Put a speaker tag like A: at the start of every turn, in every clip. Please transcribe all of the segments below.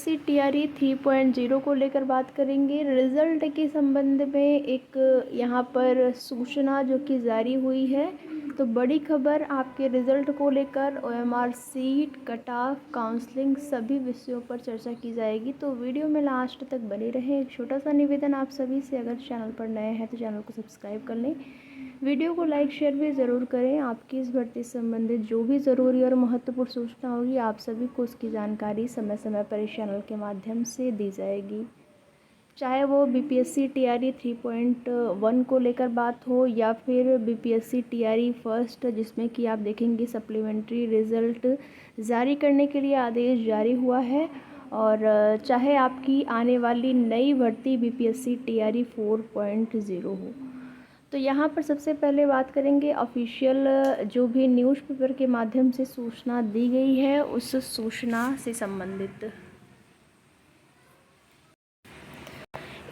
A: BPSC TRE 3.0 को लेकर बात करेंगे। रिज़ल्ट के संबंध में एक यहाँ पर सूचना जो कि जारी हुई है, तो बड़ी खबर आपके रिज़ल्ट को लेकर OMR sheet, cut off, counselling सभी विषयों पर चर्चा की जाएगी। तो वीडियो में लास्ट तक बने रहें। एक छोटा सा निवेदन आप सभी से, अगर चैनल पर नए हैं तो चैनल को सब्सक्राइब कर लें, वीडियो को लाइक शेयर भी ज़रूर करें। आपकी इस भर्ती से संबंधित जो भी ज़रूरी और महत्वपूर्ण सूचना होगी, आप सभी को उसकी जानकारी समय समय पर इस चैनल के माध्यम से दी जाएगी। चाहे वो बीपीएससी टीआरई 3.1 को लेकर बात हो या फिर बीपीएससी टीआरई फर्स्ट, जिसमें कि आप देखेंगे सप्लीमेंट्री रिज़ल्ट जारी करने के लिए आदेश जारी हुआ है, और चाहे आपकी आने वाली नई भर्ती बीपीएससी टीआरई 4.0 हो। तो यहाँ पर सबसे पहले बात करेंगे ऑफिशियल जो भी न्यूज़पेपर के माध्यम से सूचना दी गई है, उस सूचना से संबंधित।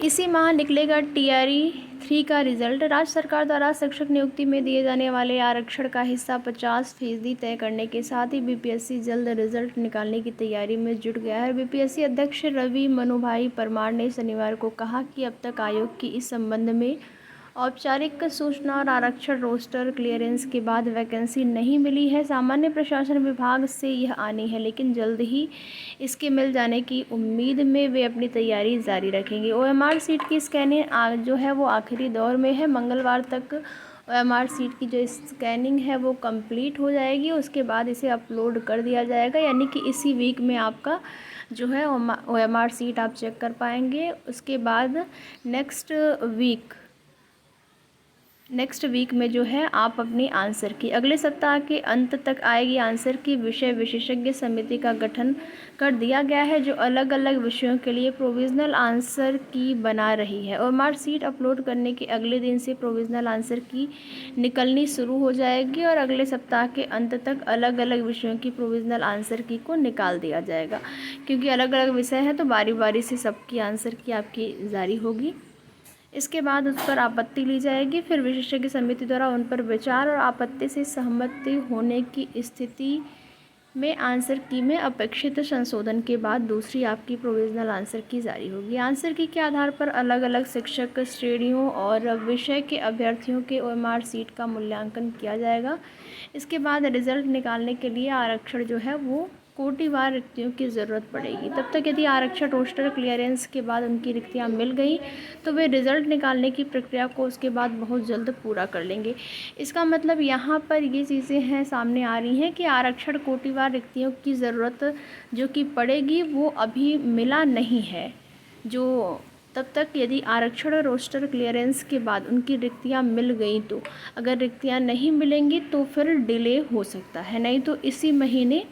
A: इसी माह निकलेगा टीआरई 3 का रिजल्ट। राज्य सरकार द्वारा शिक्षक नियुक्ति में दिए जाने वाले आरक्षण का हिस्सा 50% तय करने के साथ ही बीपीएससी जल्द रिजल्ट निकालने की तैयारी में जुट गया है। बीपीएससी अध्यक्ष रवि मनुभाई परमार ने शनिवार को कहा कि अब तक आयोग की इस संबंध में औपचारिक सूचना और आरक्षण रोस्टर क्लियरेंस के बाद वैकेंसी नहीं मिली है। सामान्य प्रशासन विभाग से यह आनी है, लेकिन जल्द ही इसके मिल जाने की उम्मीद में वे अपनी तैयारी जारी रखेंगे। ओएमआर सीट की स्कैनिंग जो है वो आखिरी दौर में है। मंगलवार तक ओएमआर सीट की जो स्कैनिंग है वो कंप्लीट हो जाएगी। उसके बाद इसे अपलोड कर दिया जाएगा, यानी कि इसी वीक में आपका जो है ओएमआर सीट आप चेक कर पाएंगे। उसके बाद नेक्स्ट वीक में जो है आप अपनी आंसर की अगले सप्ताह के अंत तक आएगी आंसर की। विषय विशेषज्ञ समिति का गठन कर दिया गया है, जो अलग अलग विषयों के लिए प्रोविज़नल आंसर की बना रही है। और मार्क शीट अपलोड करने के अगले दिन से प्रोविज़नल आंसर की निकलनी शुरू हो जाएगी और अगले सप्ताह के अंत तक अलग अलग विषयों की प्रोविज़नल आंसर की को निकाल दिया जाएगा। क्योंकि अलग अलग विषय हैं तो बारी बारी से सबकी आंसर की आपकी जारी होगी। इसके बाद उस पर आपत्ति ली जाएगी, फिर विशेषज्ञ समिति द्वारा उन पर विचार और आपत्ति से सहमति होने की स्थिति में आंसर की में अपेक्षित संशोधन के बाद दूसरी आपकी प्रोविज़नल आंसर की जारी होगी। आंसर की के आधार पर अलग अलग शिक्षक श्रेणियों और विषय के अभ्यर्थियों के ओएमआर सीट का मूल्यांकन किया जाएगा। इसके बाद रिजल्ट निकालने के लिए आरक्षण जो है वो कोटिवार रिक्तियों की ज़रूरत पड़ेगी। तब तक यदि आरक्षण रोस्टर क्लियरेंस के बाद उनकी रिक्तियां मिल गई तो वे रिज़ल्ट निकालने की प्रक्रिया को उसके बाद बहुत जल्द पूरा कर लेंगे। इसका मतलब यहाँ पर ये चीज़ें हैं सामने आ रही हैं कि आरक्षण कोटिवार रिक्तियों की ज़रूरत जो कि पड़ेगी वो अभी मिला नहीं है। जो तब तक यदि आरक्षण रोस्टर क्लियरेंस के बाद उनकी रिक्तियां मिल गई, तो अगर रिक्तियां नहीं मिलेंगी तो फिर डिले हो सकता है, नहीं तो इसी महीने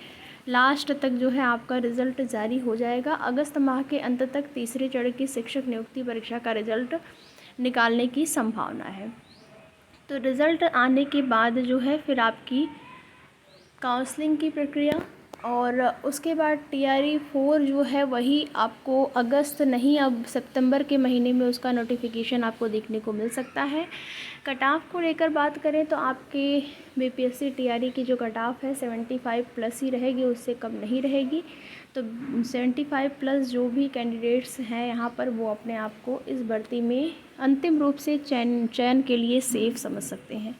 A: लास्ट तक जो है आपका रिज़ल्ट जारी हो जाएगा। अगस्त माह के अंत तक तीसरे चरण की शिक्षक नियुक्ति परीक्षा का रिज़ल्ट निकालने की संभावना है। तो रिज़ल्ट आने के बाद जो है फिर आपकी काउंसलिंग की प्रक्रिया, और उसके बाद टीआरई 4 जो है वही आपको अगस्त नहीं, अब सितंबर के महीने में उसका नोटिफिकेशन आपको देखने को मिल सकता है। कट ऑफ को लेकर बात करें तो आपके बीपीएससी टीआरई की जो कट ऑफ है 75+ ही रहेगी, उससे कम नहीं रहेगी। तो 75+ जो भी कैंडिडेट्स हैं यहाँ पर वो अपने आप को इस भर्ती में अंतिम रूप से चयन के लिए सेफ समझ सकते हैं।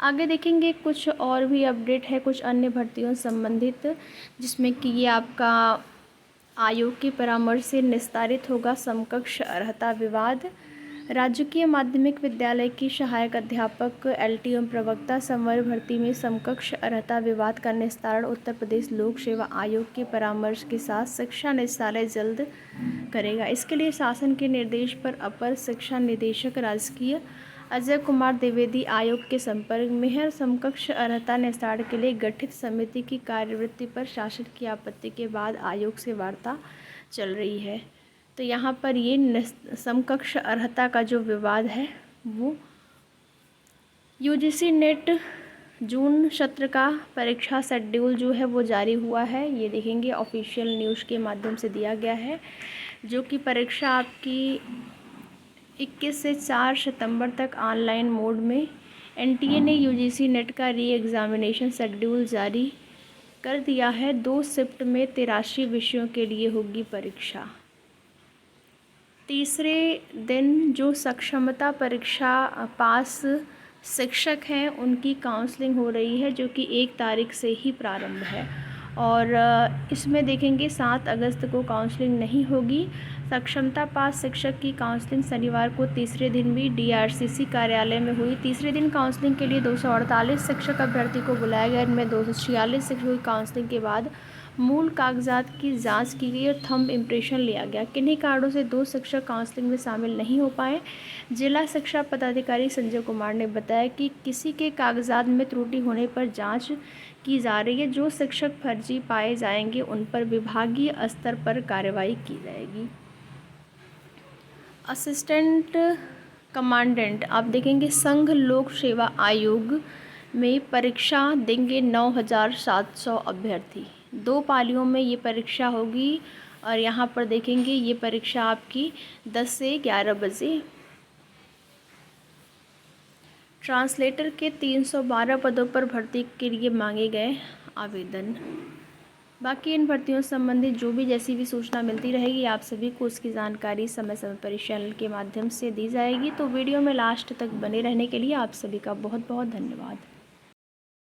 A: आगे देखेंगे कुछ और भी अपडेट है कुछ अन्य भर्तियों संबंधित, जिसमें कि ये आपका आयोग के परामर्श से निस्तारित होगा समकक्ष अर्हता विवाद। राजकीय माध्यमिक विद्यालय की सहायक अध्यापक एलटी एवं प्रवक्ता संवर भर्ती में समकक्ष अर्हता विवाद का निस्तारण उत्तर प्रदेश लोक सेवा आयोग के परामर्श के साथ शिक्षा निदेशालय जल्द करेगा। इसके लिए शासन के निर्देश पर अपर शिक्षा निदेशक राजकीय अजय कुमार द्विवेदी आयोग के संपर्क में है। समकक्ष अर्हता निस्तारण के लिए गठित समिति की कार्यवृत्ति पर शासन की आपत्ति के बाद आयोग से वार्ता चल रही है। तो यहाँ पर ये समकक्ष अर्हता का जो विवाद है वो यूजीसी नेट जून सत्र का परीक्षा शेड्यूल जो है वो जारी हुआ है। ये देखेंगे ऑफिशियल न्यूज़ के माध्यम से दिया गया है, जो कि परीक्षा आपकी 21 से 4 सितंबर तक ऑनलाइन मोड में। एनटीए ने यूजीसी नेट का री एग्ज़ामिनेशन शेड्यूल जारी कर दिया है। 2 शिफ्ट में 83 विषयों के लिए होगी परीक्षा। तीसरे दिन जो सक्षमता परीक्षा पास शिक्षक हैं उनकी काउंसलिंग हो रही है, जो कि 1 तारीख से ही प्रारंभ है। और इसमें देखेंगे 7 अगस्त को काउंसलिंग नहीं होगी। सक्षमता पास शिक्षक की काउंसलिंग शनिवार को तीसरे दिन भी डीआरसीसी कार्यालय में हुई। तीसरे दिन काउंसलिंग के लिए 248 शिक्षक अभ्यर्थी को बुलाया गया। इनमें 246 शिक्षकों की काउंसलिंग के बाद मूल कागजात की जांच की गई और थंब इम्प्रेशन लिया गया। किन्हीं कारणों से 2 शिक्षक काउंसलिंग में शामिल नहीं हो पाए। जिला शिक्षा पदाधिकारी संजय कुमार ने बताया कि किसी के कागजात में त्रुटि होने पर जांच की जा रही है। जो शिक्षक फर्जी पाए जाएंगे उन पर विभागीय स्तर पर कार्रवाई की जाएगी। असिस्टेंट कमांडेंट आप देखेंगे संघ लोक सेवा आयोग में परीक्षा देंगे 9,700 अभ्यर्थी। 2 पालियों में ये परीक्षा होगी और यहाँ पर देखेंगे ये परीक्षा आपकी 10 से 11 बजे। ट्रांसलेटर के 312 पदों पर भर्ती के लिए मांगे गए आवेदन। बाकी इन भर्तियों संबंधित जो भी जैसी भी सूचना मिलती रहेगी आप सभी को उसकी जानकारी समय समय पर इस चैनल के माध्यम से दी जाएगी। तो वीडियो में लास्ट तक बने रहने के लिए आप सभी का बहुत बहुत धन्यवाद।